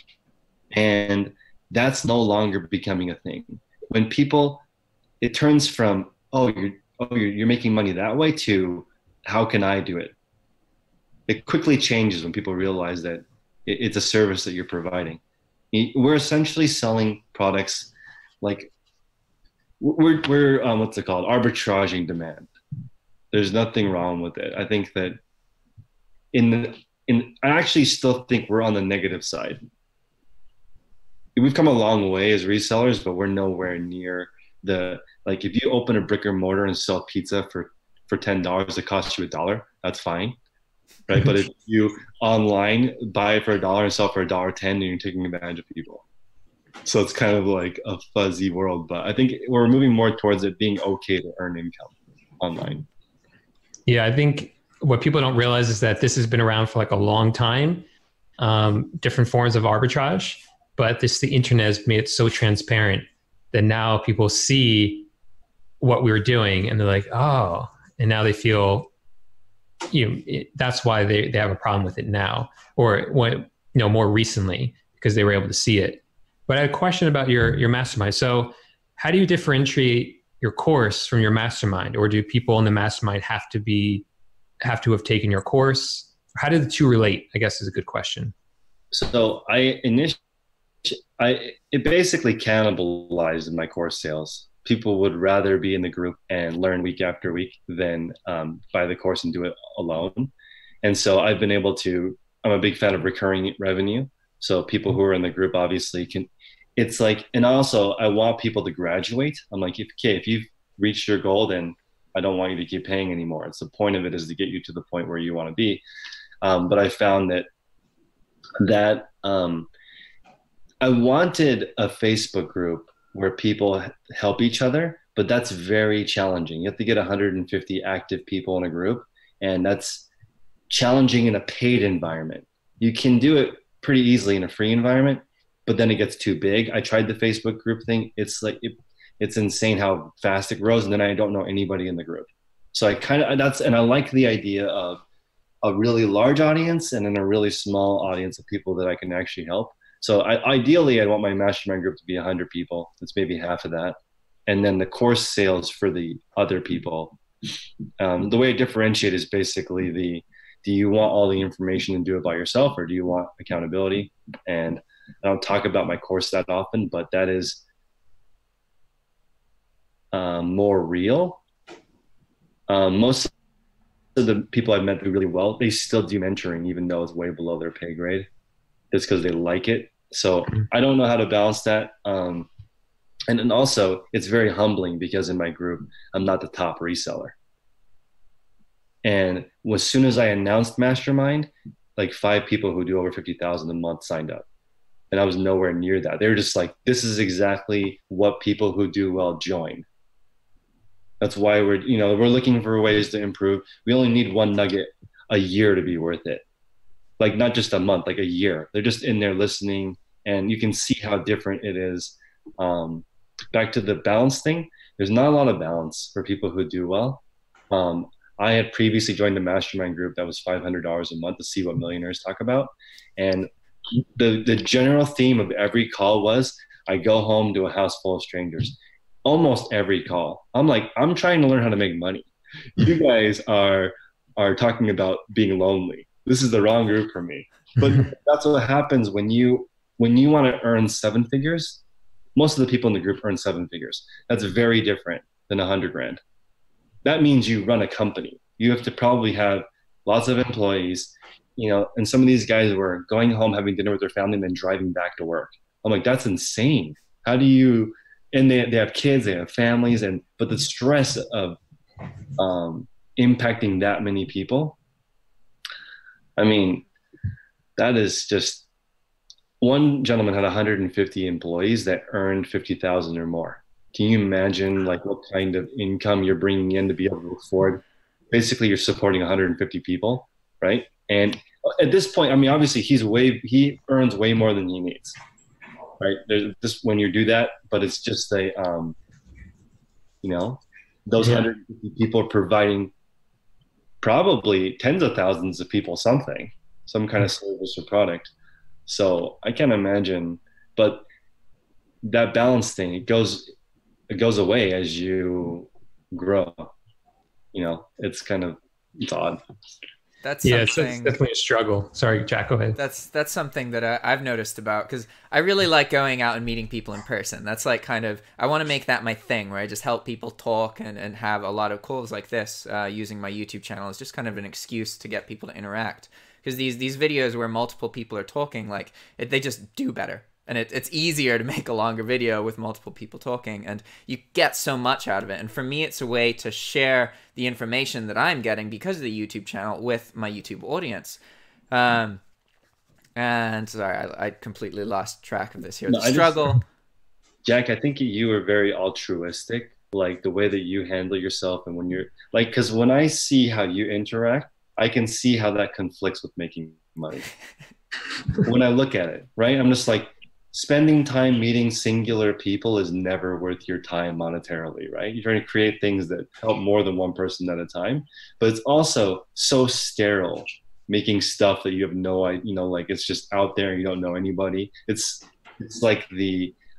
and that's no longer becoming a thing. When people, it turns from you're making money that way to how can I do it? It quickly changes when people realize that it's a service that you're providing. We're essentially selling products like we're what's it called? Arbitraging demand. There's nothing wrong with it. I think that I actually still think we're on the negative side. we've come a long way as resellers, but we're nowhere near the, like, if you open a brick and mortar and sell pizza for $10, it costs you $1. That's fine, right? But if you online buy it for $1 and sell for $1.10, then you're taking advantage of people. So it's kind of like a fuzzy world, but I think we're moving more towards it being okay to earn income online.
Yeah, I think what people don't realize is that this has been around for like a long time, different forms of arbitrage, but the internet has made it so transparent that now people see what we were doing and they're like, oh, and now they feel, that's why they have a problem with it now, or when, more recently, because they were able to see it. But I had a question about your mastermind. So how do you differentiate your course from your mastermind, or do people in the mastermind have to have taken your course? How do the two relate, I guess, is a good question.
So it basically cannibalized in my course sales. People would rather be in the group and learn week after week than buy the course and do it alone. And so I've been able to, I'm a big fan of recurring revenue. So people who are in the group obviously can, it's like, and also I want people to graduate. I'm like, if you've reached your goal, then I don't want you to keep paying anymore. It's the point of it is to get you to the point where you want to be. But I found that I wanted a Facebook group where people help each other, but that's very challenging. You have to get 150 active people in a group, and that's challenging in a paid environment. You can do it pretty easily in a free environment, but then it gets too big. I tried the Facebook group thing. It's like, it's insane how fast it grows, and then I don't know anybody in the group. So and I like the idea of a really large audience and then a really small audience of people that I can actually help. So ideally, I want my mastermind group to be 100 people. It's maybe half of that. And then the course sales for the other people. The way I differentiate is basically do you want all the information and do it by yourself, or do you want accountability? And I don't talk about my course that often, but that is more real. Most of the people I've met do really well, they still do mentoring, even though it's way below their pay grade. It's because they like it. So I don't know how to balance that. And then also, it's very humbling because in my group, I'm not the top reseller. And as soon as I announced Mastermind, like 5 people who do over 50,000 a month signed up. And I was nowhere near that. They were just like, this is exactly what people who do well join. That's why we're looking for ways to improve. We only need one nugget a year to be worth it. Like not just a month, like a year. They're just in there listening, and you can see how different it is. Back to the balance thing, there's not a lot of balance for people who do well. I had previously joined a mastermind group that was $500 a month to see what millionaires talk about. And the general theme of every call was, I go home to a house full of strangers. Almost every call. I'm like, I'm trying to learn how to make money. You guys are talking about being lonely. This is the wrong group for me. But that's what happens when you want to earn 7 figures. Most of the people in the group earn 7 figures. That's very different than 100 grand. That means you run a company. You have to probably have lots of employees, and some of these guys were going home, having dinner with their family, and then driving back to work. I'm like, that's insane. How do you, and they have kids, they have families, but the stress of impacting that many people, I mean, that is just, one gentleman had 150 employees that earned 50,000 or more. Can you imagine like what kind of income you're bringing in to be able to afford? Basically, you're supporting 150 people, right? And at this point, I mean, obviously he earns way more than he needs, right? There's just when you do that, but it's just those 150 people are providing probably tens of thousands of people some kind of service or product. So I can't imagine, but that balance thing, it goes away as you grow. It's odd.
That's it's definitely a struggle. Sorry, Jack, go ahead.
That's something that I've noticed about, because I really like going out and meeting people in person. That's like I want to make that my thing, where I just help people talk and have a lot of calls like this, using my YouTube channel as just kind of an excuse to get people to interact. Because these videos where multiple people are talking, they just do better. And it's easier to make a longer video with multiple people talking, and you get so much out of it. And for me, it's a way to share the information that I'm getting because of the YouTube channel with my YouTube audience. And sorry, I completely lost track of this here.
No,
The struggle.
Jack, I think you are very altruistic, like the way that you handle yourself. And when you're like, because when I see how you interact, I can see how that conflicts with making money. When I look at it, right? I'm just like, spending time meeting singular people is never worth your time monetarily, right? You're trying to create things that help more than one person at a time, but it's also so sterile, making stuff that you have no idea, you know, like it's just out there and you don't know anybody. It's like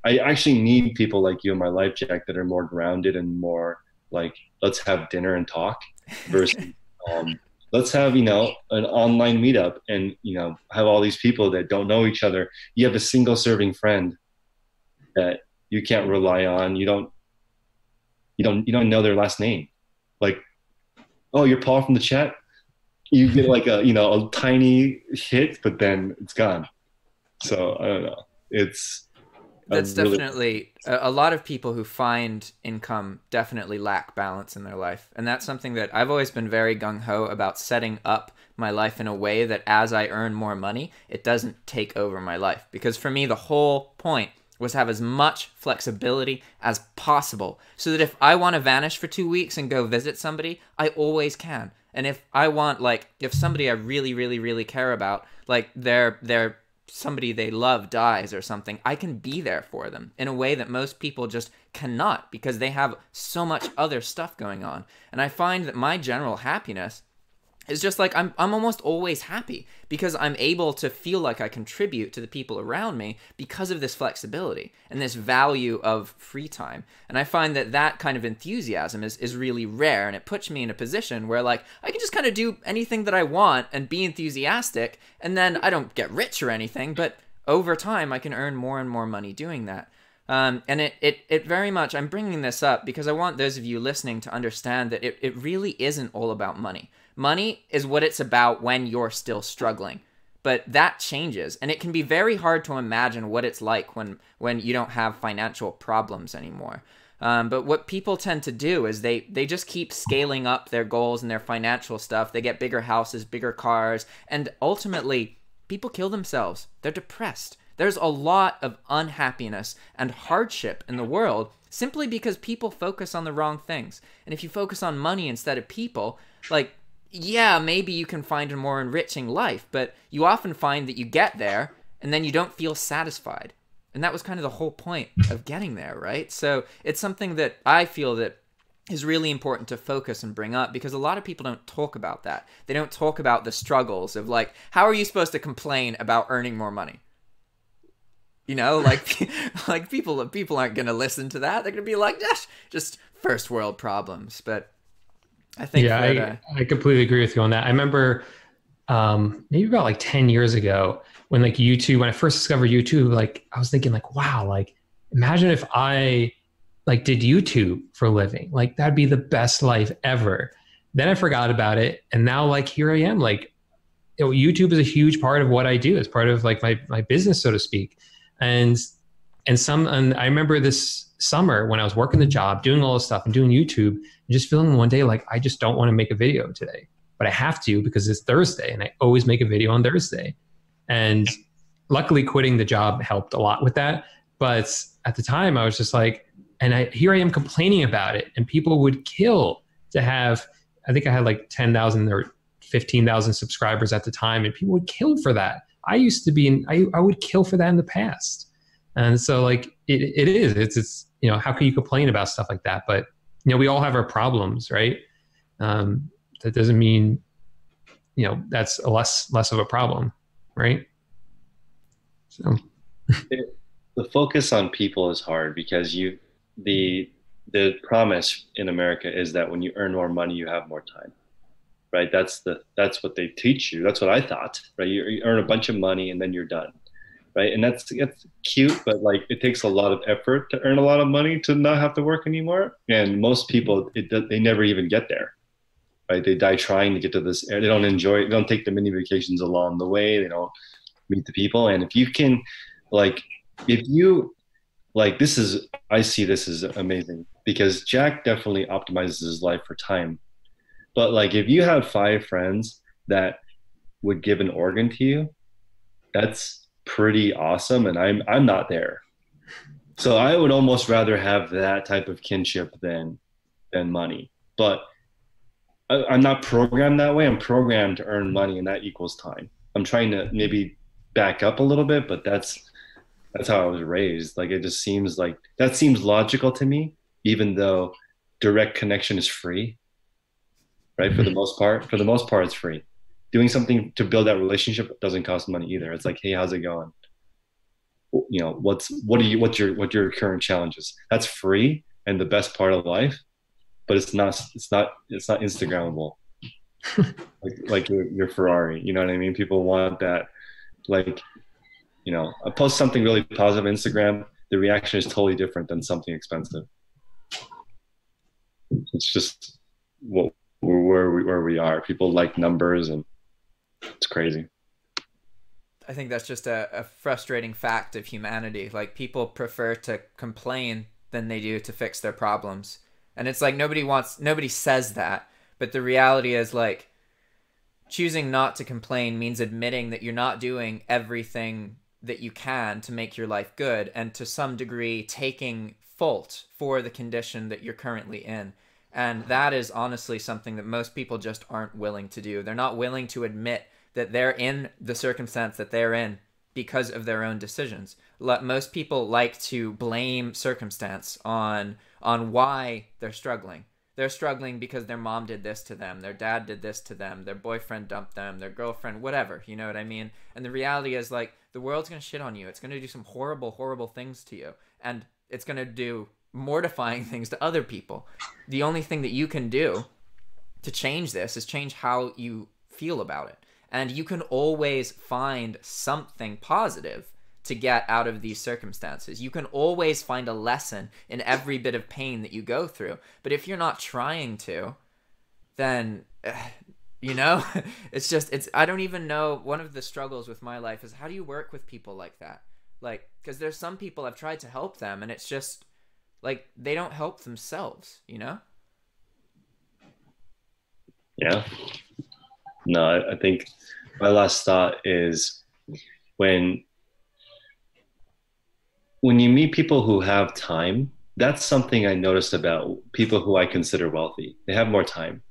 I actually need people like you in my life, Jack, that are more grounded and more like, let's have dinner and talk versus, let's have, you know, an online meetup and, you know, have all these people that don't know each other. You have a single serving friend that you can't rely on. You don't know their last name. Like, oh, you're Paul from the chat. You get like a, you know, a tiny hit, but then it's gone. So I don't know.
That's definitely a lot of people who find income definitely lack balance in their life. And that's something that I've always been very gung-ho about, setting up my life in a way that as I earn more money, it doesn't take over my life. Because for me, the whole point was have as much flexibility as possible so that if I want to vanish for 2 weeks and go visit somebody, I always can. And if I want, like, if somebody I really, really, really care about, like they're somebody they love dies or something, I can be there for them in a way that most people just cannot, because they have so much other stuff going on. And I find that my general happiness is just like, I'm almost always happy because I'm able to feel like I contribute to the people around me because of this flexibility and this value of free time. And I find that that kind of enthusiasm is really rare, and it puts me in a position where, like, I can just kind of do anything that I want and be enthusiastic, and then I don't get rich or anything, but over time I can earn more and more money doing that. And it very much, I'm bringing this up because I want those of you listening to understand that it really isn't all about money. Money is what it's about when you're still struggling, but that changes, and it can be very hard to imagine what it's like when you don't have financial problems anymore. But what people tend to do is they just keep scaling up their goals and their financial stuff. They get bigger houses, bigger cars, and ultimately people kill themselves. They're depressed. There's a lot of unhappiness and hardship in the world simply because people focus on the wrong things. And if you focus on money instead of people, like, yeah, maybe you can find a more enriching life, but you often find that you get there and then you don't feel satisfied. And that was kind of the whole point of getting there, right? So it's something that I feel that is really important to focus and bring up, because a lot of people don't talk about that. They don't talk about the struggles of, like, how are you supposed to complain about earning more money? You know, like, like people aren't going to listen to that. They're going to be like, just first world problems. But I think
I completely agree with you on that. I remember maybe about like 10 years ago when, like, YouTube, when I first discovered YouTube, like, I was thinking, like, wow, like, imagine if I, like, did YouTube for a living. Like, that'd be the best life ever. Then I forgot about it, and now, like, here I am. Like, you know, YouTube is a huge part of what I do. It's part of, like, my business, so to speak. And I remember this summer when I was working the job, doing all this stuff and doing YouTube, and just feeling one day like, I just don't want to make a video today, but I have to because it's Thursday and I always make a video on Thursday. And luckily quitting the job helped a lot with that. But at the time I was just like, here I am complaining about it, and people would kill to have, I think I had like 10,000 or 15,000 subscribers at the time, and people would kill for that. I used to be I would kill for that in the past. And so, like, it's, you know, how can you complain about stuff like that? But, you know, we all have our problems, right? That doesn't mean, you know, that's a less of a problem, right? So
the focus on people is hard because the promise in America is that when you earn more money, you have more time. Right? That's what they teach you. That's what I thought, right? You earn a bunch of money and then you're done, right? And that's cute, but, like, it takes a lot of effort to earn a lot of money to not have to work anymore. And most people, they never even get there, right? They die trying to get to this. They don't enjoy it. They don't take the mini vacations along the way. They don't meet the people. And if you can, like, if you like, I see this as amazing because Jack definitely optimizes his life for time. But like, if you have 5 friends that would give an organ to you, that's pretty awesome. And I'm not there. So I would almost rather have that type of kinship than money. But I'm not programmed that way. I'm programmed to earn money, and that equals time. I'm trying to maybe back up a little bit, but that's how I was raised. Like, it just seems like that seems logical to me, even though direct connection is free, right? For the most part, it's free. Doing something to build that relationship doesn't cost money either. It's like, hey, how's it going? You know, what's your current challenges? That's free and the best part of life, but it's not Instagrammable. like your Ferrari, you know what I mean? People want that, like, you know, I post something really positive on Instagram, the reaction is totally different than something expensive. It's just where we are. People like numbers, and it's crazy.
I think that's just a frustrating fact of humanity. Like, people prefer to complain than they do to fix their problems. And it's like nobody says that, but the reality is, like, choosing not to complain means admitting that you're not doing everything that you can to make your life good, and to some degree taking fault for the condition that you're currently in. And that is honestly something that most people just aren't willing to do. They're not willing to admit that they're in the circumstance that they're in because of their own decisions. Most people like to blame circumstance on why they're struggling. They're struggling because their mom did this to them, their dad did this to them, their boyfriend dumped them, their girlfriend, whatever, you know what I mean? And the reality is, like, the world's going to shit on you. It's going to do some horrible, horrible things to you. And it's going to do mortifying things to other people. The only thing that you can do to change this is change how you feel about it. And you can always find something positive to get out of these circumstances. You can always find a lesson in every bit of pain that you go through. But if you're not trying to, then, you know, I don't even know. One of the struggles with my life is, how do you work with people like that? Like, because there's some people I've tried to help them, and it's just like, they don't help themselves, you know?
Yeah. No, I think my last thought is, when you meet people who have time, that's something I noticed about people who I consider wealthy. They have more time.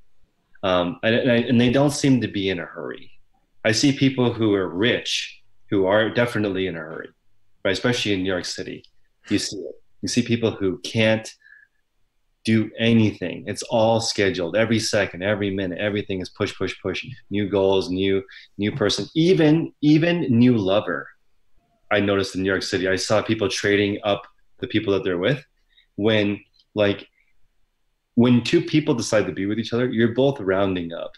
And they don't seem to be in a hurry. I see people who are rich who are definitely in a hurry, right? Especially in New York City. You see it. You see people who can't do anything. It's all scheduled. Every second, every minute, everything is push, push, push. New goals, new person, even new lover. I noticed in New York City, I saw people trading up the people that they're with. When two people decide to be with each other, you're both rounding up.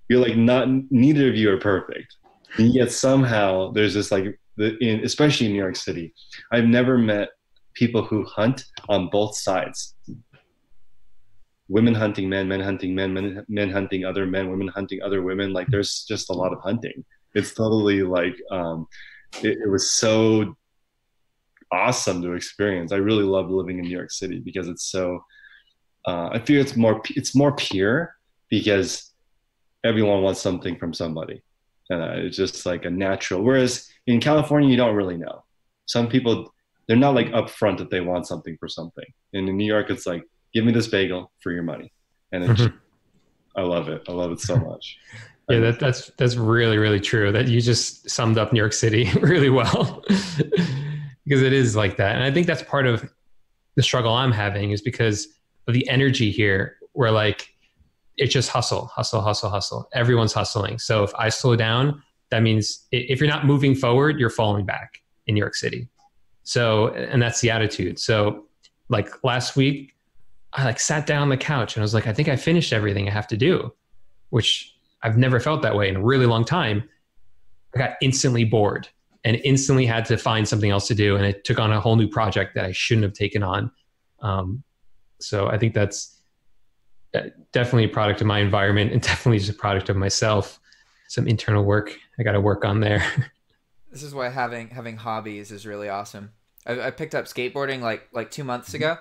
You're like, neither of you are perfect. And yet somehow there's this, like, especially in New York City, I've never met people who hunt on both sides. Women hunting men, men hunting men, men hunting other men, women hunting other women. Like, there's just a lot of hunting. It's totally like, it was so awesome to experience. I really love living in New York City because it's so, I feel it's more pure, because everyone wants something from somebody. And it's just like a natural. Whereas in California, you don't really know. Some people, they're not like upfront that they want something for something. And in New York, it's like, give me this bagel for your money. And I love it. I love it so much.
Yeah, that's really, really true. That you just summed up New York City really well, because it is like that. And I think that's part of the struggle I'm having, is because of the energy here, where, like, it's just hustle, hustle, hustle, hustle. Everyone's hustling. So if I slow down, that means if you're not moving forward, you're falling back in New York City. So, and that's the attitude. So, like, last week, I, like, sat down on the couch and I was like, I think I finished everything I have to do, which I've never felt that way in a really long time. I got instantly bored and instantly had to find something else to do. And it took on a whole new project that I shouldn't have taken on. So I think that's definitely a product of my environment, and definitely just a product of myself. Some internal work I got to work on there.
This is why having hobbies is really awesome. I picked up skateboarding like 2 months ago,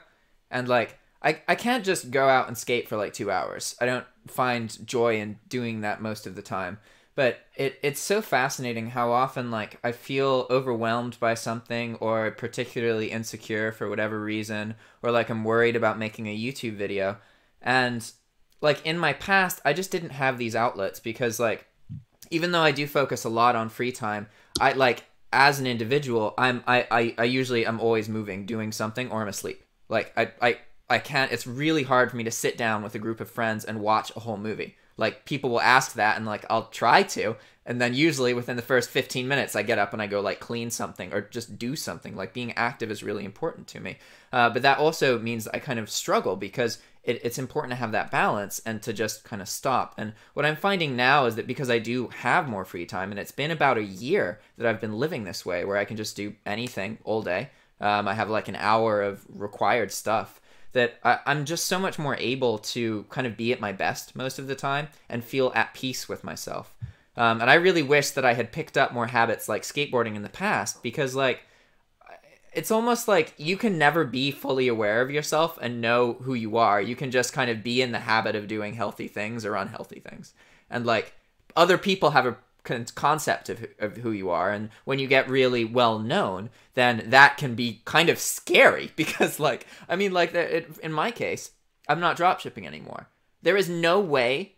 and like I can't just go out and skate for like 2 hours. I don't find joy in doing that most of the time. But it's so fascinating how often like I feel overwhelmed by something or particularly insecure for whatever reason, or like I'm worried about making a YouTube video. And like in my past, I just didn't have these outlets because like even though I do focus a lot on free time, I like as an individual, I usually I'm always moving, doing something, or I'm asleep. Like I can't, it's really hard for me to sit down with a group of friends and watch a whole movie. Like people will ask that and like I'll try to, and then usually within the first 15 minutes I get up and I go like clean something or just do something. Like being active is really important to me. But that also means I kind of struggle because it's important to have that balance and to just kind of stop. And what I'm finding now is that because I do have more free time, and it's been about a year that I've been living this way where I can just do anything all day. I have like an hour of required stuff that I'm just so much more able to kind of be at my best most of the time and feel at peace with myself. And I really wish that I had picked up more habits like skateboarding in the past, because like it's almost like you can never be fully aware of yourself and know who you are. You can just kind of be in the habit of doing healthy things or unhealthy things. And like other people have a concept of who you are, and when you get really well known, then that can be kind of scary because like I mean like in my case, I'm not dropshipping anymore. There is no way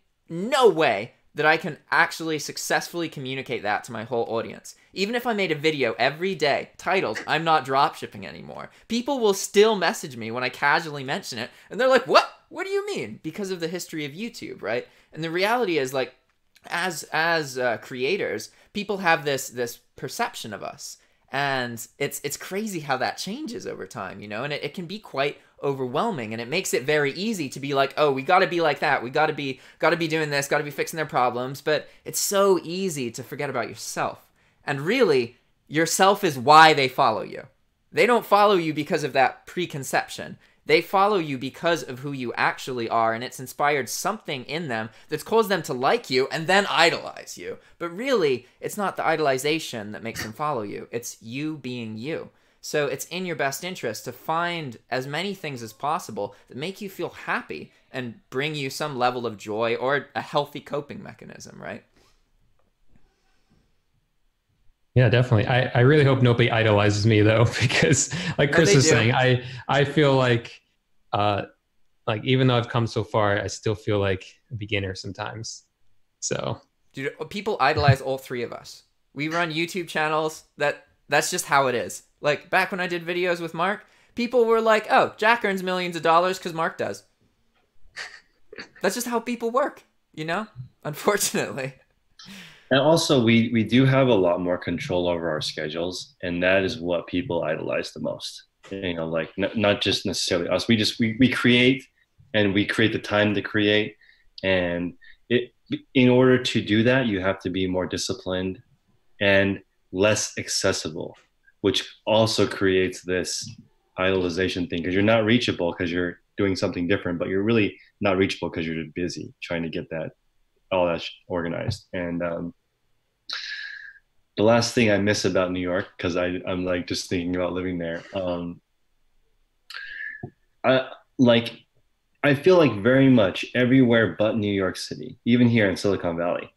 that I can actually successfully communicate that to my whole audience. Even if I made a video every day titled I'm not dropshipping anymore, people will still message me when I casually mention it, and they're like, what do you mean? Because of the history of YouTube, right? And the reality is like as creators, people have this perception of us, and it's crazy how that changes over time, you know, and it can be quite overwhelming, and it makes it very easy to be like, oh, we got to be like that, we got to be doing this, got to be fixing their problems. But it's so easy to forget about yourself, and really yourself is why they follow you. They don't follow you because of that preconception. They follow you because of who you actually are, and it's inspired something in them that's caused them to like you and then idolize you. But really, it's not the idolization that makes them follow you. It's you being you. So it's in your best interest to find as many things as possible that make you feel happy and bring you some level of joy or a healthy coping mechanism, right?
Yeah, definitely. I really hope nobody idolizes me though, because like Chris was saying, I feel like even though I've come so far, I still feel like a beginner sometimes. So
dude, people idolize all three of us. We run YouTube channels that's just how it is. Like back when I did videos with Mark, people were like, oh, Jack earns millions of dollars because Mark does. That's just how people work, you know, unfortunately.
And also, we do have a lot more control over our schedules, and that is what people idolize the most. You know, like not just necessarily us. We create, and we create the time to create, and in order to do that, you have to be more disciplined and less accessible, which also creates this idolization thing, because you're not reachable because you're doing something different, but you're really not reachable because you're busy trying to get all that organized. And the last thing I miss about New York, because I'm like just thinking about living there, I feel like very much everywhere but New York City, even here in Silicon Valley,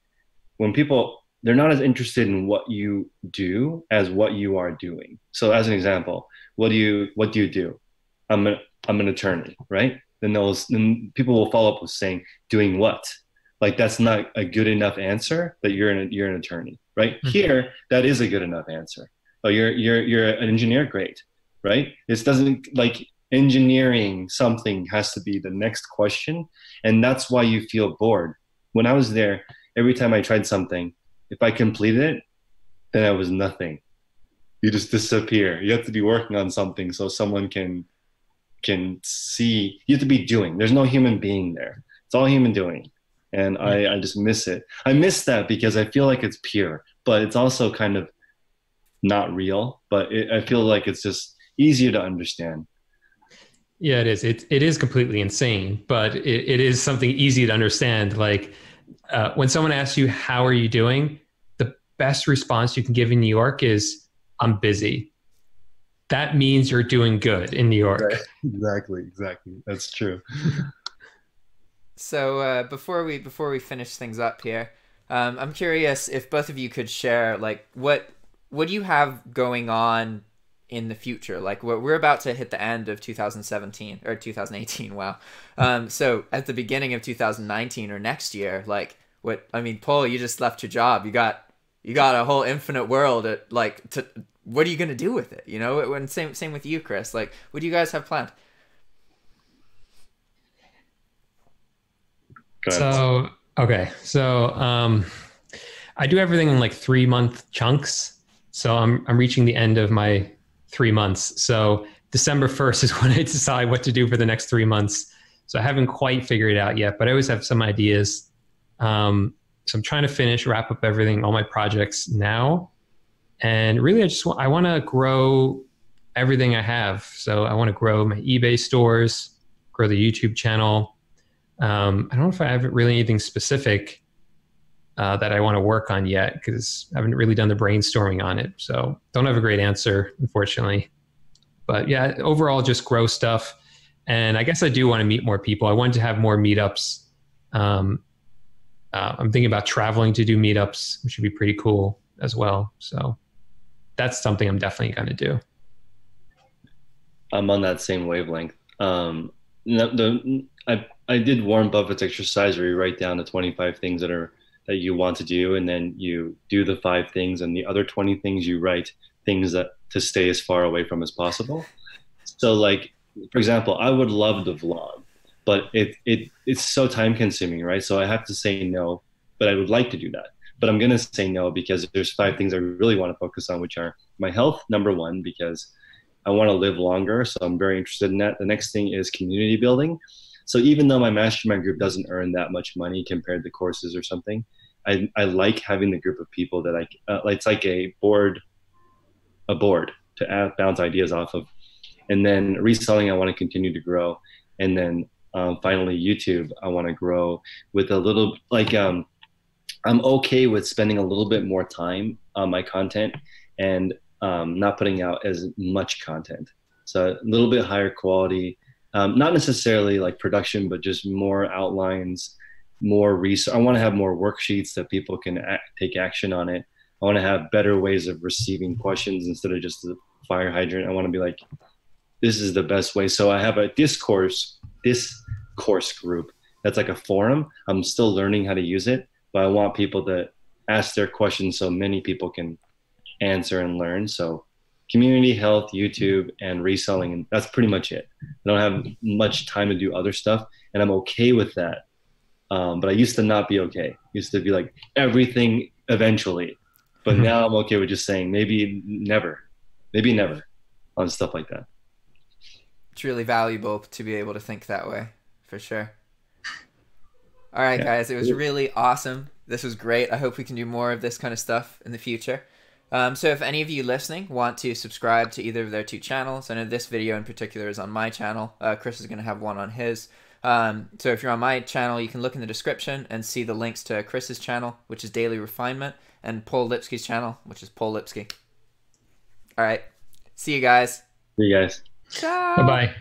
when people, they're not as interested in what you do as what you are doing. So as an example, what do you do? I'm an attorney, right? Then people will follow up with saying, doing what? Like that's not a good enough answer that you're an attorney, right? Mm-hmm. Here, that is a good enough answer. Oh, you're an engineer, great, right? This doesn't, like, engineering something has to be the next question, and that's why you feel bored. When I was there, every time I tried something, if I completed it, then I was nothing. You just disappear. You have to be working on something so someone can see. You have to be doing. There's no human being there. It's all human doing. And I just miss it. I miss that because I feel like it's pure, but it's also kind of not real. But I feel like it's just easier to understand.
Yeah, it is. It is completely insane, but it is something easy to understand. Like when someone asks you, how are you doing? best response you can give in New York is, I'm busy. That means you're doing good in New York.
Right. Exactly. That's true.
So before we finish things up here, I'm curious if both of you could share, like, what do you have going on in the future? Like, we're about to hit the end of 2017 or 2018. Wow. So at the beginning of 2019 or next year, like, Paul, you just left your job. You got a whole infinite world what are you going to do with it? You know, and same with you, Chris. Like, what do you guys have planned?
So I do everything in like 3-month chunks. So I'm reaching the end of my 3 months. So December 1st is when I decide what to do for the next 3 months. So I haven't quite figured it out yet, but I always have some ideas. So I'm trying to wrap up everything, all my projects now. And really, I want to grow everything I have. So I want to grow my eBay stores, grow the YouTube channel. I don't know if I have really anything specific that I want to work on yet, because I haven't really done the brainstorming on it. So don't have a great answer, unfortunately. But yeah, overall, just grow stuff. And I guess I do want to meet more people. I want to have more meetups. I'm thinking about traveling to do meetups, which would be pretty cool as well. So that's something I'm definitely going to do.
I'm on that same wavelength. I did Warren Buffett's exercise where you write down the 25 things that you want to do, and then you do the 5 things, and the other 20 things you write things that to stay as far away from as possible. So, like, for example, I would love to vlog, but it's so time consuming, right? So I have to say no, but I would like to do that. But I'm going to say no because there's 5 things I really want to focus on, which are my health, number 1, because I want to live longer. So I'm very interested in that. The next thing is community building. So even though my mastermind group doesn't earn that much money compared to courses or something, I like having the group of people that it's like a board to bounce ideas off of. And then reselling, I want to continue to grow. And then finally, YouTube, I want to grow with a little, I'm okay with spending a little bit more time on my content and not putting out as much content. So a little bit higher quality, not necessarily like production, but just more outlines, more research. I want to have more worksheets that people can take action on it. I want to have better ways of receiving questions instead of just the fire hydrant. I want to be like, this is the best way. So I have a discourse group that's like a forum. I'm still learning how to use it, but I want people to ask their questions so many people can answer and learn. So community, health, YouTube, and reselling, and that's pretty much it. I don't have much time to do other stuff, and I'm okay with that. But I used to not be okay. Used to be like everything eventually, but now I'm okay with just saying maybe never on stuff like that.
It's really valuable to be able to think that way, for sure. All right, guys, it was really awesome. This was great. I hope we can do more of this kind of stuff in the future. So if any of you listening want to subscribe to either of their 2 channels, I know this video in particular is on my channel. Chris is going to have one on his. So if you're on my channel, you can look in the description and see the links to Chris's channel, which is Daily Refinement, and Paul Lipsky's channel, which is Paul Lipsky. All right. See you guys.
See you guys.
Ciao.
Bye-bye.